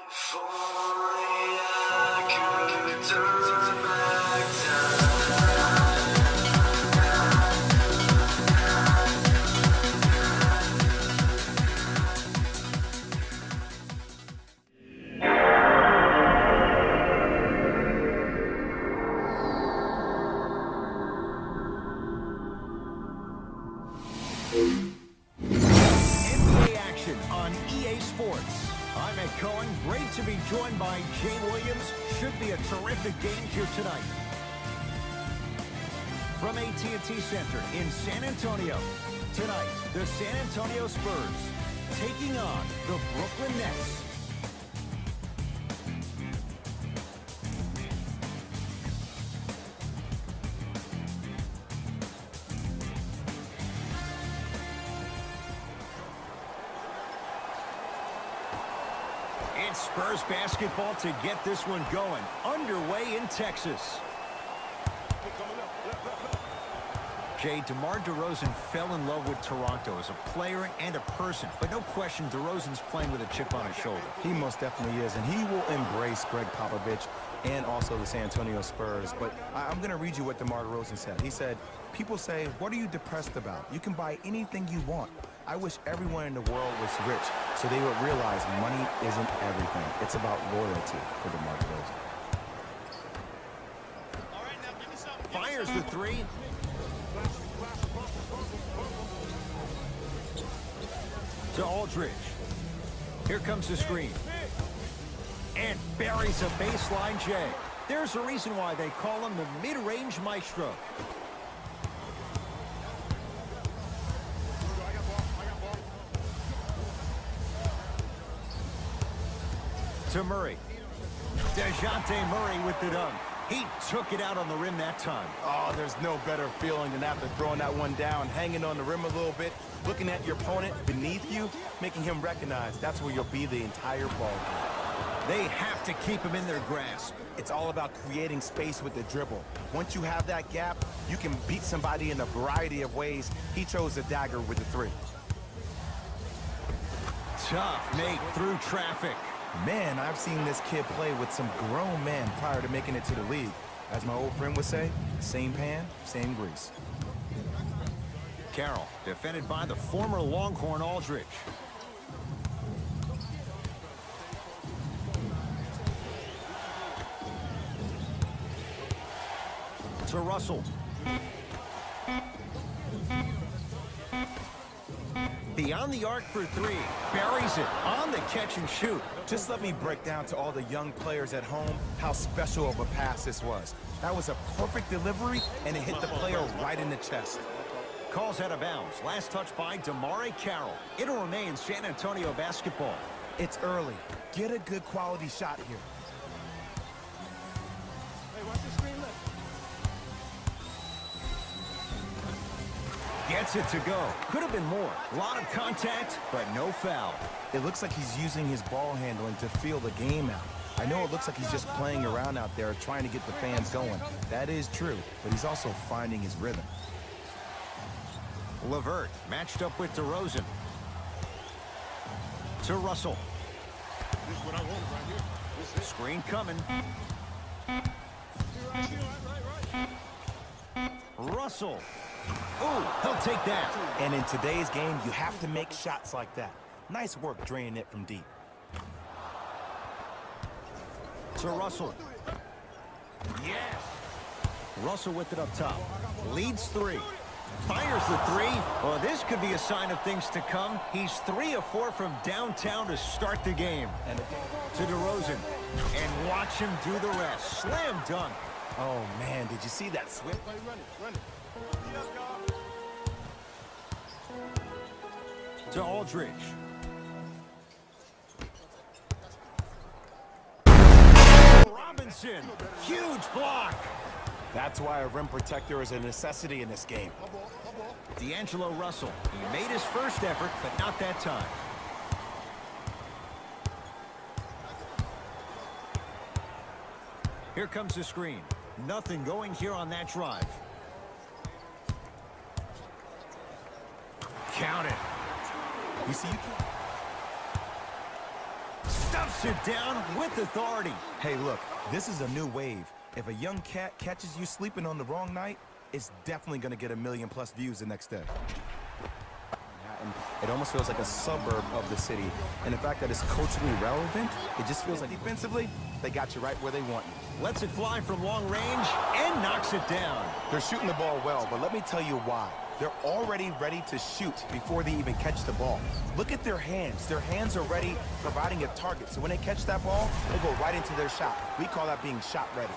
If only I could turn back time. NBA action on EA Sports. I'm Ed Cohen. Great to be joined by Jay Williams. Should be a terrific game here tonight. From AT&T Center in San Antonio. Tonight, the San Antonio Spurs taking on the Brooklyn Nets. It's Spurs basketball to get this one going. Underway in Texas. Jay, DeMar DeRozan fell in love with Toronto as a player and a person. But no question, DeRozan's playing with a chip on his shoulder. He most definitely is, and he will embrace Greg Popovich and also the San Antonio Spurs. But I'm going to read you what DeMar DeRozan said. He said, "People say, what are you depressed about? You can buy anything you want. I wish everyone in the world was rich so they would realize money isn't everything. It's about loyalty," for DeMar DeRozan. Fires the three. To Aldridge. Here comes the screen. And buries a baseline J. There's a reason why they call him the mid-range maestro. To Murray. DeJounte Murray with the dunk. He took it out on the rim that time. Oh, there's no better feeling than after throwing that one down, hanging on the rim a little bit, looking at your opponent beneath you, making him recognize that's where you'll be the entire ball game. They have to keep him in their grasp. It's all about creating space with the dribble. Once you have that gap, you can beat somebody in a variety of ways. He chose the dagger with the three. Tough make through traffic. Man, I've seen this kid play with some grown men prior to making it to the league. As my old friend would say, same pan, same grease. Carroll, defended by the former Longhorn Aldridge. To Russell. Beyond the arc for three. Buries it on the catch and shoot. Just let me break down to all the young players at home how special of a pass this was. That was a perfect delivery, and it hit the player right in the chest. Calls out of bounds. Last touch by DeMar Carroll. It'll remain San Antonio basketball. It's early. Get a good quality shot here. Gets it to go. Could have been more. A lot of contact, but no foul. It looks like he's using his ball handling to feel the game out. I know it looks like he's just playing around out there trying to get the fans going. That is true, but he's also finding his rhythm. LeVert matched up with DeRozan. To Russell. This is what I wanted right here. Screen coming. Russell. Ooh, he'll take that. And in today's game, you have to make shots like that. Nice work draining it from deep. To Russell. Yes. Russell with it up top. Leads three. Fires the three. Well, this could be a sign of things to come. He's 3 of 4 from downtown to start the game. And to DeRozan. And watch him do the rest. Slam dunk. Oh, man, did you see that switch? Run it. To Aldridge. Robinson. Huge block. That's why a rim protector is a necessity in this game. D'Angelo Russell. He made his first effort, but not that time. Here comes the screen. Nothing going here on that drive. Count it. You see, you can... Stuffs knocks it down with authority. Hey, look, this is a new wave. If a young cat catches you sleeping on the wrong night, it's definitely going to get 1 million+ views the next day. It almost feels like a suburb of the city. And the fact that it's culturally relevant, it just feels like defensively, they got you right where they want you. Lets it fly from long range and knocks it down. They're shooting the ball well, but let me tell you why. They're already ready to shoot before they even catch the ball. Look at their hands. Their hands are ready, providing a target. So when they catch that ball, they go right into their shot. We call that being shot ready.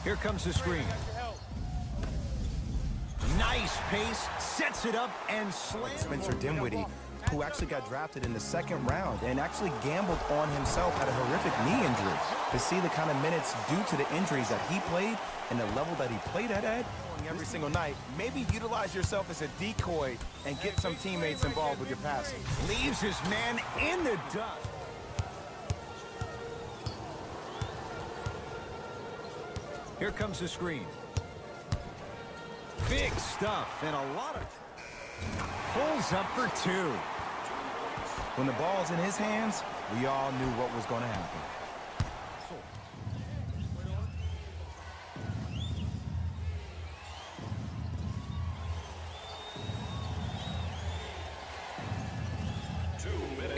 Here comes the screen. Nice pace, sets it up and slams. Spencer Dinwiddie, who actually got drafted in the 2nd round and actually gambled on himself, had a horrific knee injury. To see the kind of minutes due to the injuries that he played and the level that he played at every single night, maybe utilize yourself as a decoy and get some teammates involved with your passing. Leaves his man in the dust. Here comes the screen. Big stuff and a lot of... Pulls up for 2. When the ball's in his hands, we all knew what was going to happen.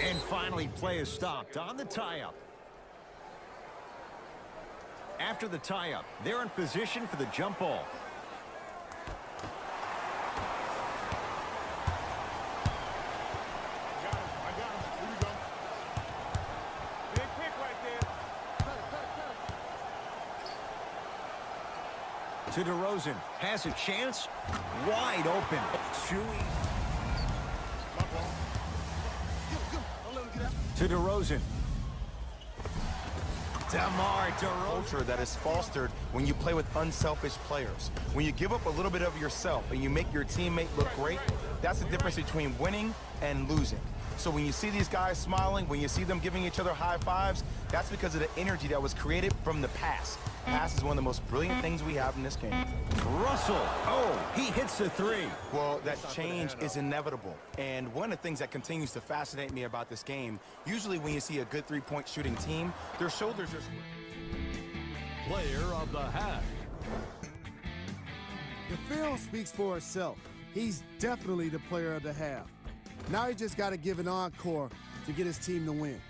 And finally, play is stopped on the tie-up. After the tie-up, they're in position for the jump ball. I got him. Here we go. Big pick right there. To DeRozan, has a chance, wide open. Chewy. My ball. Don't let him get out. To DeRozan. DeMar DeRozan. Culture that is fostered when you play with unselfish players. When you give up a little bit of yourself and you make your teammate look great, that's the difference between winning and losing. So when you see these guys smiling, when you see them giving each other high fives, that's because of the energy that was created from the pass. Pass is one of the most brilliant things we have in this game. Russell, oh, he hits the 3. Well, that change is inevitable. And one of the things that continues to fascinate me about this game, usually when you see a good 3-point shooting team, their shoulders are... Player of the half. The film speaks for itself. He's definitely the player of the half. Now he just got to give an encore to get his team to win.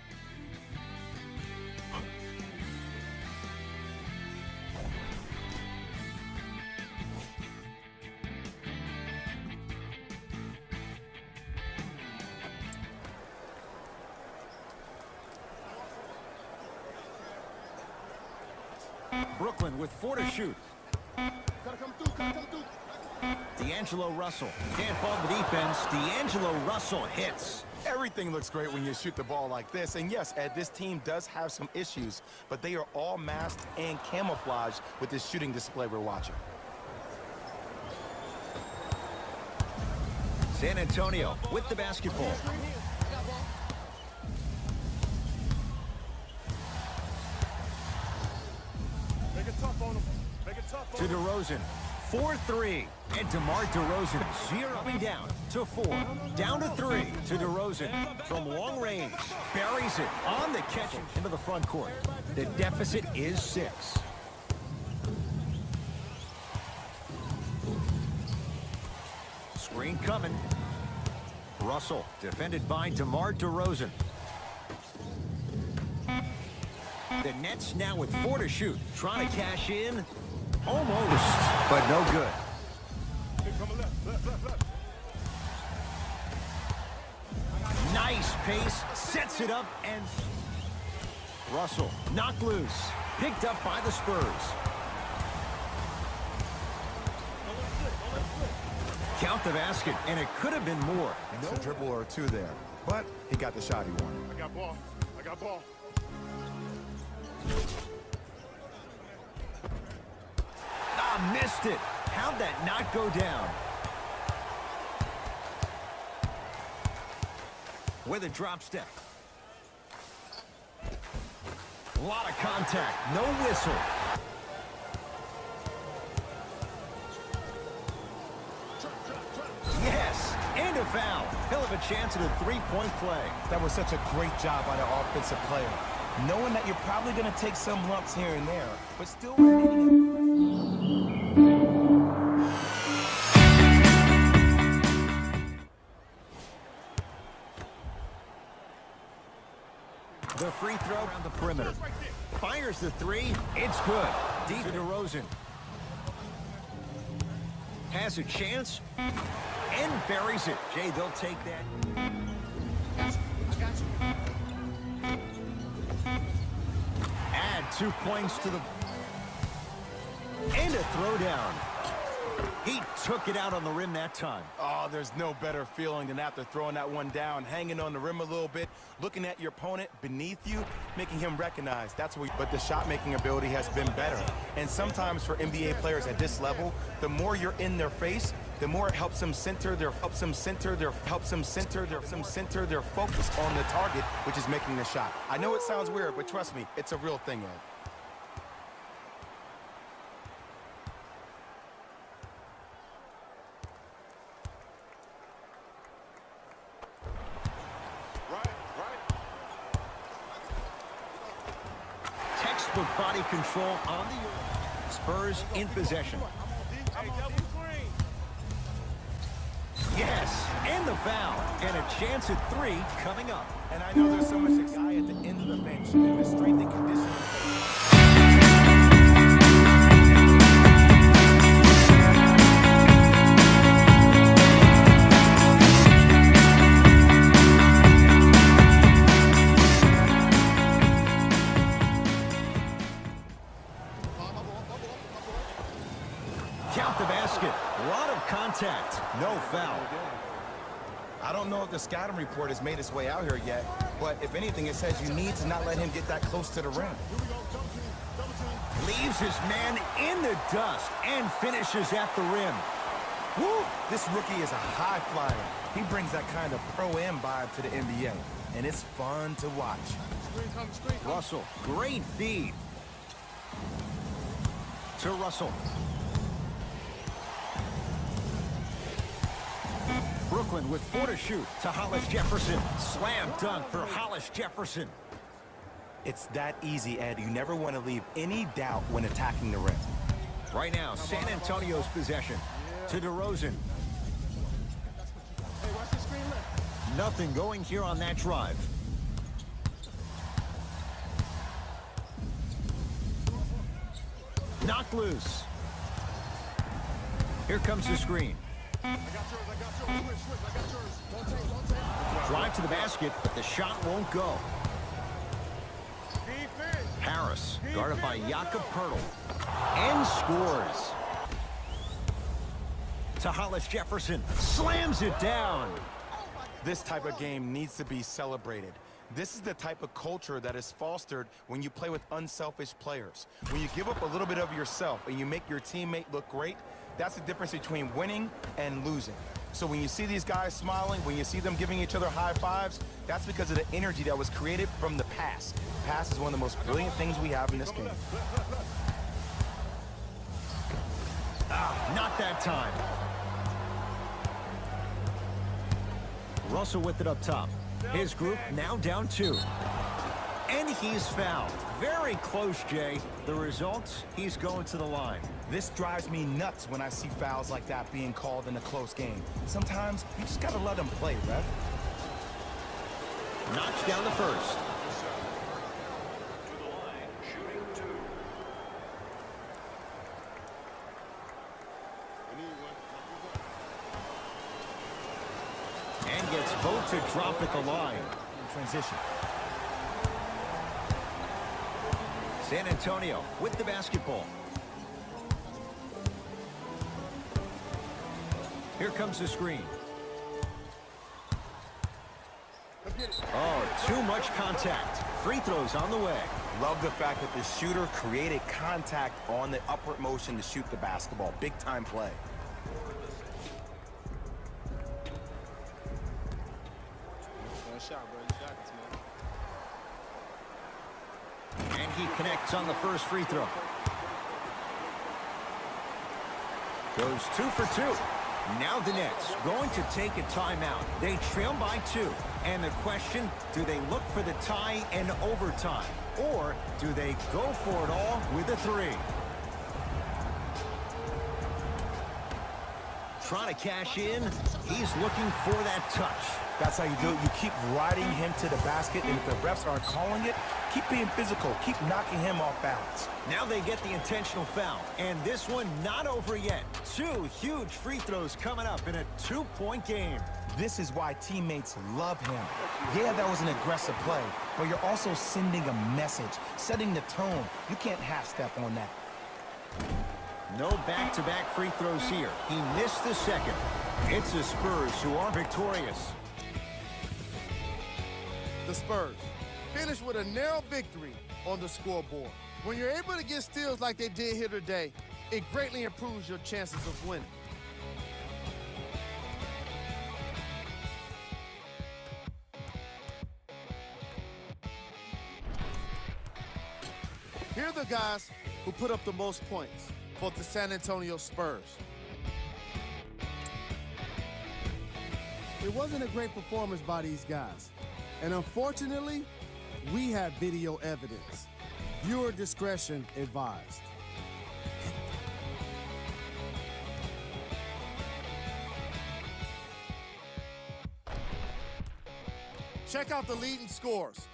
Brooklyn with 4 to shoot. Gotta come through. Gotta come through. D'Angelo Russell can't fault the defense. D'Angelo Russell hits. Everything looks great when you shoot the ball like this. And yes, Ed, this team does have some issues, but they are all masked and camouflaged with this shooting display we're watching. San Antonio with the basketball. Make it tough on him. Make it tough To on him. DeRozan. 4-3. And DeMar DeRozan zeroing down to 4. Down to 3 to DeRozan from long range. Buries it on the catch into the front court. The deficit is 6. Screen coming. Russell defended by DeMar DeRozan. The Nets now with 4 to shoot. Trying to cash in. Almost, but no good. Here coming left. Left. Nice pace, sets it up, and Russell knocked loose. Picked up by the Spurs. Count the basket, and it could have been more. A dribble or 2 there, but he got the shot he wanted. I got ball. Ah, missed it. How'd that not go down? With a drop step. A lot of contact, no whistle. foul. He'll have a chance at a three-point play. That was such a great job by the offensive player. Knowing that you're probably going to take some lumps here and there, but still The free throw around the perimeter. Fires the three. It's good. Deep to DeRozan. Has a chance and buries it. Jay, they'll take that. Add 2 points to the... And a throwdown. He took it out on the rim that time. Oh, there's no better feeling than after throwing that one down, hanging on the rim a little bit, looking at your opponent beneath you, making him recognize that's what. But the shot-making ability has been better. And sometimes for NBA players at this level, the more you're in their face, the more it helps them center their focus on the target, which is making the shot. I know it sounds weird, but trust me, it's a real thing, Ed. Textbook body control on the Spurs in possession. Yes, and the foul, and a chance at three coming up. And I know there's so much guy at the end of the bench in the strength and conditioning. Count the basket. A lot of contact. No foul. I don't know if the scouting report has made its way out here yet, but if anything, it says you need to not let him get that close to the rim. Leaves his man in the dust and finishes at the rim. Woo! This rookie is a high flyer. He brings that kind of pro-am vibe to the NBA, and it's fun to watch. Russell, great feed. To Russell. Brooklyn with 4 to shoot to Hollis Jefferson. Slam dunk for Hollis Jefferson. It's that easy, Ed. You never want to leave any doubt when attacking the rim. Right now, San Antonio's possession to DeRozan. Nothing going here on that drive. Knocked loose. Here comes the screen. Drive to the basket, but the shot won't go. Harris, guarded by Jakob Poeltl, and scores. To Hollis Jefferson, slams it down. This type of game needs to be celebrated. This is the type of culture that is fostered when you play with unselfish players. When you give up a little bit of yourself and you make your teammate look great, that's the difference between winning and losing. So when you see these guys smiling, when you see them giving each other high fives, that's because of the energy that was created from the pass. Pass is one of the most brilliant things we have in this game. Not that time. Russell with it up top. His group now down 2. And he's fouled. Very close, Jay. The result, he's going to the line. This drives me nuts when I see fouls like that being called in a close game. Sometimes you just gotta let them play, ref. Knocks down the first. And gets both to drop at the line. In transition. San Antonio with the basketball. Here comes the screen. Oh, too much contact. Free throws on the way. Love the fact that the shooter created contact on the upward motion to shoot the basketball. Big time play. And he connects on the first free throw. Goes 2 for 2. Now the Nets going to take a timeout. They trail by 2. And the question, do they look for the tie in overtime? Or do they go for it all with a 3? Trying to cash in. He's looking for that touch. That's how you do it. You keep riding him to the basket, and if the refs aren't calling it, keep being physical. Keep knocking him off balance. Now they get the intentional foul, and this one not over yet. 2 huge free throws coming up in a 2-point game. This is why teammates love him. Yeah, that was an aggressive play, but you're also sending a message, setting the tone. You can't half-step on that. No back-to-back free throws here. He missed the second. It's the Spurs who are victorious. The Spurs finish with a narrow victory on the scoreboard. When you're able to get steals like they did here today, it greatly improves your chances of winning. Here are the guys who put up the most points for the San Antonio Spurs. It wasn't a great performance by these guys. And unfortunately, we have video evidence. Viewer discretion advised. Check out the leading scores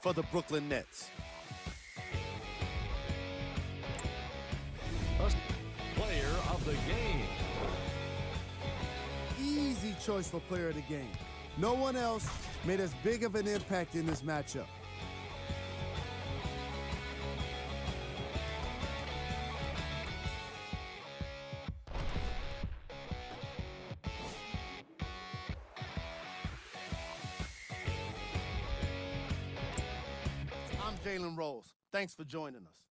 for the Brooklyn Nets. Player of the game. Easy choice for player of the game. No one else made as big of an impact in this matchup. I'm Jalen Rose. Thanks for joining us.